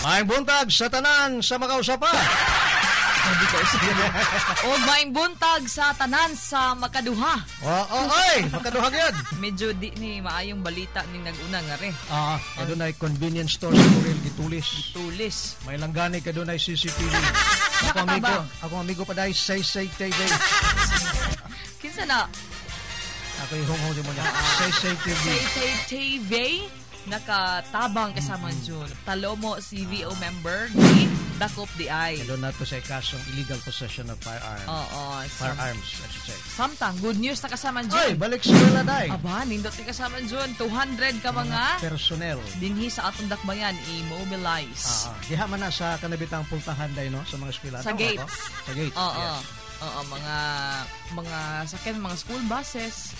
Maayong buntag sa tanan sa makausapan. O maing buntag sa tanan sa makaduha. Oy, makaduha gyud. Medyo di ni maayong balita ning nag-una nga re. Adunay convenience store sa Kuril gitulis. Tulis. May langgani kadunay CCTV. Ako amigo pa dai say TV. Kinsa na? Ako ihong mo niya. Say TV. Say TV nakatabang kasama Jun. Talomo CVO member ni Dakop DI. Doon nato sa kasong illegal possession of firearms. Firearms, I should say. Samtang good news na kasama Jun. Ay, balik sa dai. Aba, nindot ni kasama Jun. 200 ka mga personnel. Dinhi sa atong dakbayan immobilize. Diha man na sa kanabitang pultahan dai no sa mga eskwela. Sa gates. Sa gates. Oo. Mga sakyan, mga school buses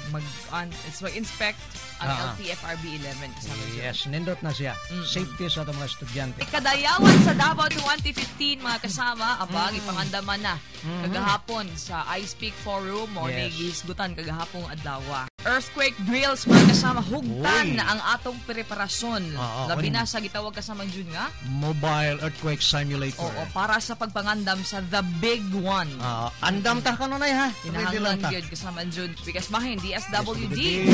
mag-inspect ang LTFRB 11 kasama dyan. Yes, nindot na siya. Safety sa mga estudyante. Kadayawan sa Davao 2015 mga kasama, abang ipangandaman na kagahapon sa iSpeak Forum o nagisgutan kagahapong adlaw. Earthquake drills mga kasama, hugtan na ang atong preparasyon. Labi na sa gitawag kasama Jun nga Mobile Earthquake Simulator. Oo, para sa pagpangandam sa The Big One. Andam ta kanunay ha. Kinahanglan gyud kasama Jun because bahin DSWD.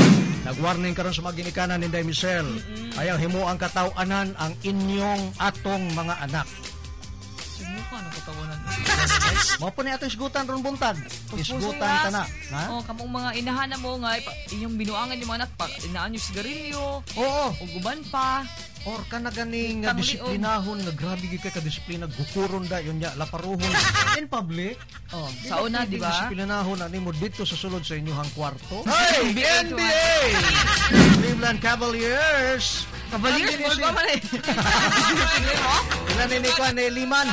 Nag-warning karon sa mga ginikanan ni Day Michelle. Ayaw himuang kataw-anan ang inyong atong mga anak. Sumuka na katawanan. Mao po ni atong isgutan ron buntag. Isgutan ta na. Oh, kamong mga inahan na mo nga inyong binuangan yung mga anak pa inaan yung sigarilyo. Oo. O guban pa. Or ka na ganing nga disiplinahon nga grabe gyud kay ka disiplina gukuron da yun nya laparuhon in public. Oh, sa una di ba? Disiplinahon ani mo dito sa sulod sa inyong kwarto. Hey, NBA! Cleveland Cavaliers. Cavaliers mo ba man eh? Ilan ni ko ni Liman.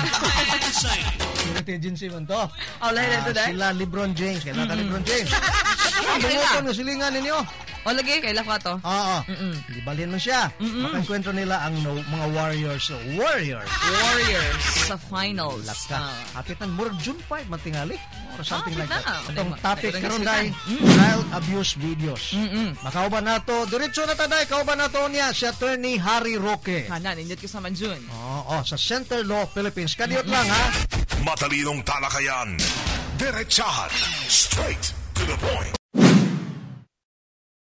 Security agency man to. Lain ito dahil? Sila LeBron James. Kailan ka LeBron James? Bungokon nga silingan ninyo. Lagi, kailan ka to? Oo. Libalhin mo siya. Makakwentro nila ang mga Warriors. Warriors sa finals. Hapitan murag June 5 matingali. Or something like that. Itong Okay, topic karon dai child abuse videos. Makauban nato. Diretso na taday. Kauban nato niya si Attorney Harry Roque. Hanan, indot ka sa Manjun. Sa Center Law Philippines. Kadiyot lang ha. Matalinong talakayan. Diretsahan. Straight to the point.